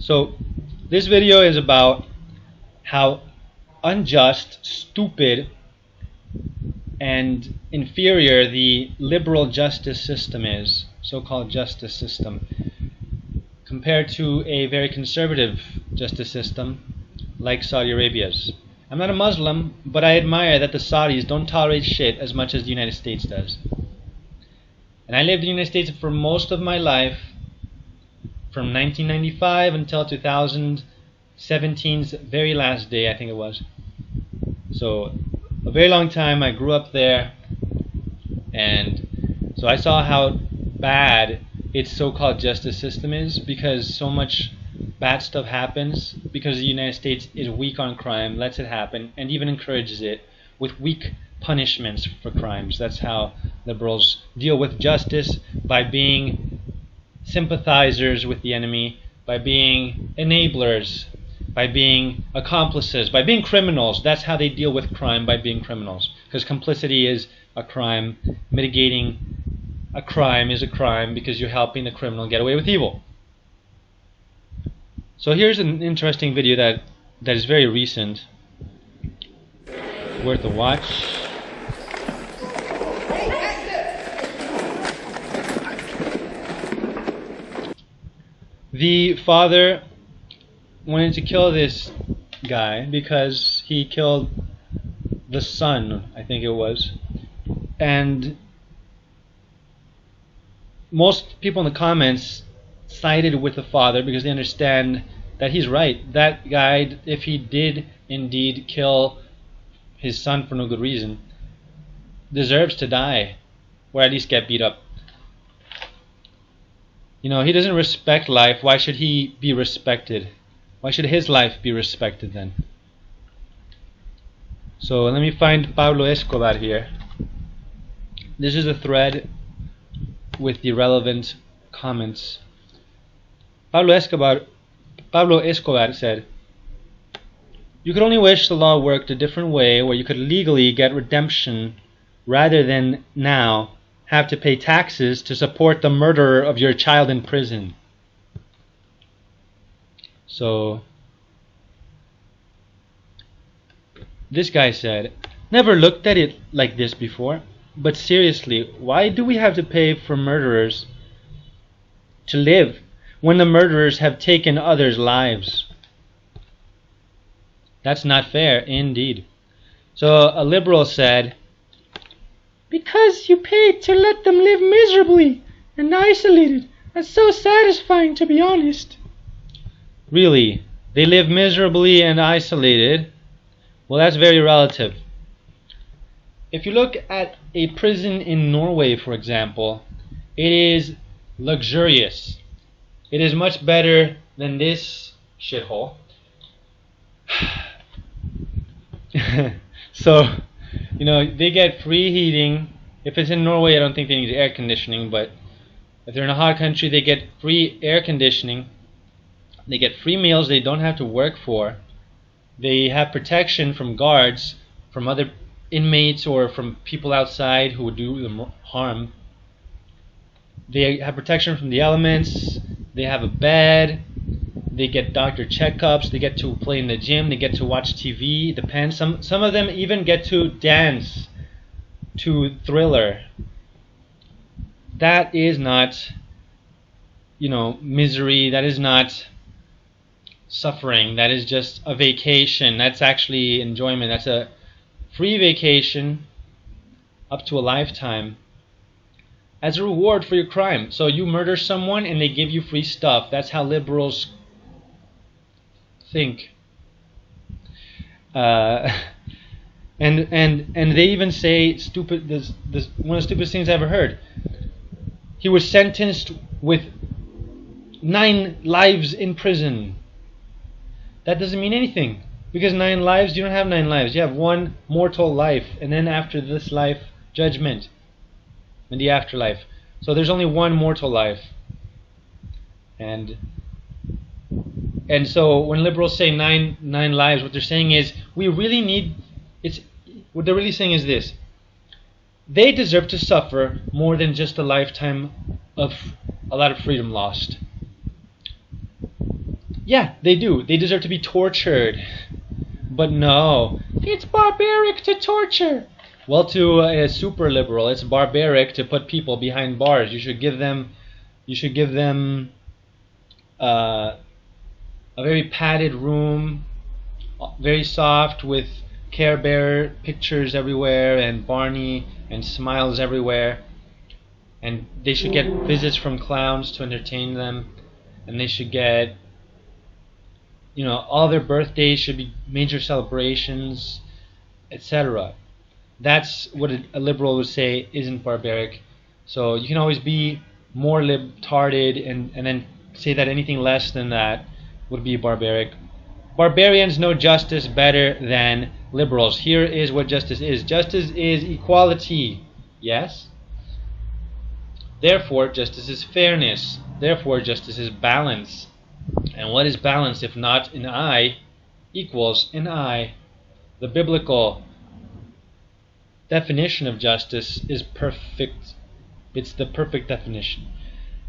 So this video is about how unjust, stupid, and inferior the liberal justice system is, so-called justice system, compared to a very conservative justice system like Saudi Arabia's. I'm not a Muslim, but I admire that the Saudis don't tolerate shit as much as the United States does. And I lived in the United States for most of my life, from 1995 until 2017's very last day, I think it was. So a very long time. I grew up there, and so I saw how bad its so-called justice system is, because so much bad stuff happens because the United States is weak on crime, lets it happen, and even encourages it with weak punishments for crimes. That's how liberals deal with justice, by being sympathizers with the enemy, by being enablers, by being accomplices, by being criminals. That's how they deal with crime, by being criminals. Because complicity is a crime. Mitigating a crime is a crime because you're helping the criminal get away with evil. So here's an interesting video that is very recent, worth a watch. The father wanted to kill this guy because he killed the son, I think it was. And most people in the comments sided with the father because they understand that he's right. That guy, if he did indeed kill his son for no good reason, deserves to die, or at least get beat up. You know, he doesn't respect life. Why should he be respected? Why should his life be respected then? So let me find Pablo Escobar here. This is a thread with the relevant comments. Pablo Escobar said, "You could only wish the law worked a different way, where you could legally get redemption rather than now have to pay taxes to support the murderer of your child in prison." So this guy said, "Never looked at it like this before, but seriously, why do we have to pay for murderers to live when the murderers have taken others' lives? That's not fair, indeed." So a liberal said, "Because you paid to let them live miserably and isolated. That's so satisfying, to be honest." Really? They live miserably and isolated? Well, that's very relative. If you look at a prison in Norway, for example, it is luxurious. It is much better than this shithole. So, you know, they get free heating. If it's in Norway, I don't think they need air conditioning, but if they're in a hot country, they get free air conditioning. They get free meals they don't have to work for. They have protection from guards, from other inmates, or from people outside who would do them harm. They have protection from the elements. They have a bed. They get doctor checkups. They get to play in the gym. They get to watch TV. It depends. Some of them even get to dance to Thriller. That is not, you know, misery. That is not suffering. That is just a vacation. That's actually enjoyment. That's a free vacation up to a lifetime as a reward for your crime. So you murder someone and they give you free stuff. That's how liberals think. And they even say stupid. This one of the stupidest things I ever heard. He was sentenced with 9 lives in prison. That doesn't mean anything, because 9 lives, you don't have 9 lives. You have 1 mortal life, and then after this life, judgment in the afterlife. So there's only 1 mortal life. And so when liberals say 9 lives, what they're saying is we really need. What they're really saying is this: they deserve to suffer more than just a lifetime of a lot of freedom lost. Yeah, they do. They deserve to be tortured. But no, it's barbaric to torture. Well, to a super liberal, it's barbaric to put people behind bars. You should give them uh, a very padded room, very soft, with Care Bear pictures everywhere and Barney and smiles everywhere. And they should get visits from clowns to entertain them. And they should get, all their birthdays should be major celebrations, etc. That's what a liberal would say isn't barbaric. So you can always be more libtarded and then say that anything less than that would be barbaric. Barbarians know justice better than liberals. Here is what justice is. Justice is equality. Yes? Therefore, justice is fairness. Therefore, justice is balance. And what is balance if not an eye equals an eye? The biblical definition of justice is perfect. It's the perfect definition.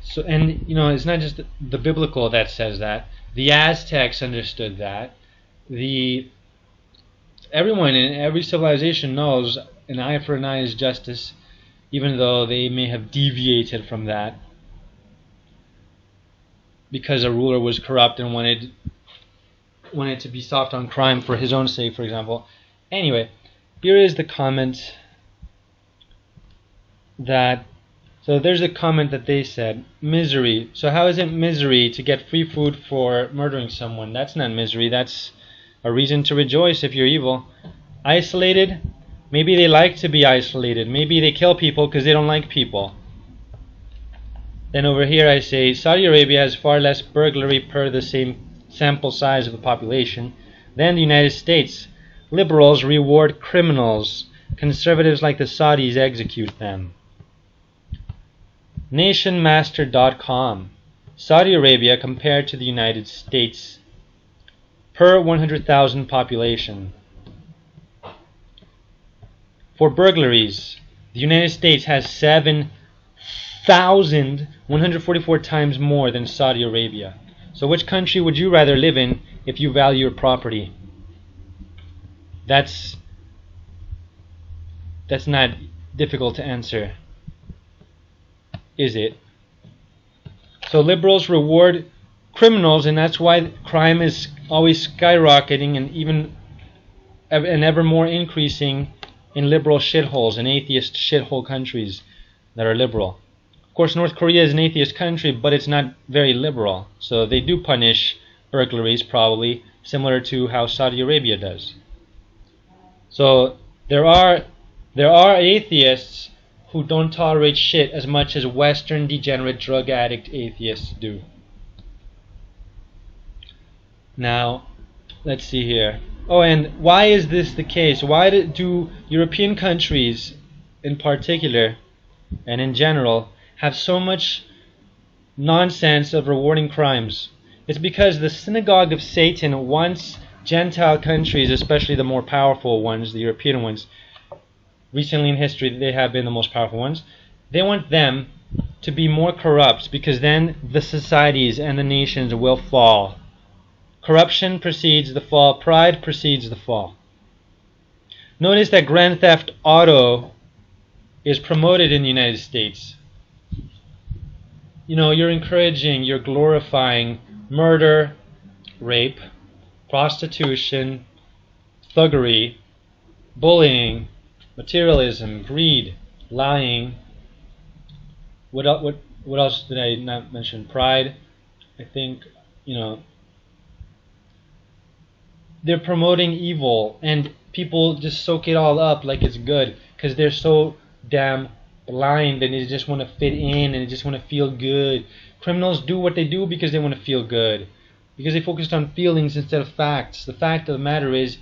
So, and it's not just the biblical that says that. The Aztecs understood that. Everyone in every civilization knows an eye for an eye is justice, even though they may have deviated from that because a ruler was corrupt and wanted to be soft on crime for his own sake, for example. Anyway, here is the comment so there's a comment that they said, misery. So how is it misery to get free food for murdering someone? That's not misery. That's a reason to rejoice if you're evil. Isolated? Maybe they like to be isolated. Maybe they kill people because they don't like people. Then over here I say, Saudi Arabia has far less burglary per the same sample size of the population than the United States. Liberals reward criminals. Conservatives like the Saudis execute them. Nationmaster.com. Saudi Arabia compared to the United States per 100,000 population. For burglaries, the United States has 7,144 times more than Saudi Arabia. So which country would you rather live in if you value your property? That's not difficult to answer, is it? So liberals reward criminals, and that's why crime is always skyrocketing and ever more increasing in liberal shitholes and atheist shithole countries that are liberal. Of course, North Korea is an atheist country, but it's not very liberal. So they do punish burglaries, probably similar to how Saudi Arabia does. So there are atheists who don't tolerate shit as much as Western degenerate drug addict atheists do. Now, let's see here. Oh, and why is this the case? Why do European countries in particular and in general have so much nonsense of rewarding crimes? It's because the synagogue of Satan wants Gentile countries, especially the more powerful ones, the European ones, recently in history they have been the most powerful ones, they want them to be more corrupt because then the societies and the nations will fall. Corruption precedes the fall. Pride precedes the fall. Notice that Grand Theft Auto is promoted in the United States. You're glorifying murder, rape, prostitution, thuggery, bullying, materialism, greed, lying. What else did I not mention? Pride. I think, they're promoting evil, and people just soak it all up like it's good because they're so damn blind and they just want to fit in and they just want to feel good. Criminals do what they do because they want to feel good, because they focused on feelings instead of facts. The fact of the matter is,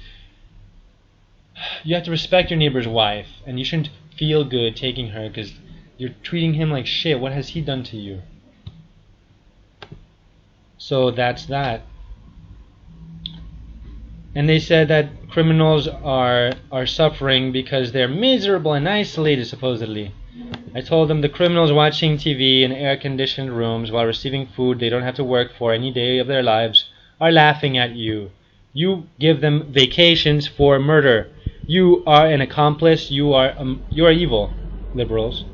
you have to respect your neighbor's wife, and you shouldn't feel good taking her because you're treating him like shit. What has he done to you? So that's that. And they said that criminals are suffering because they're miserable and isolated, supposedly. I told them the criminals watching TV in air-conditioned rooms while receiving food they don't have to work for any day of their lives are laughing at you. You give them vacations for murder. You are an accomplice. You are evil, liberals.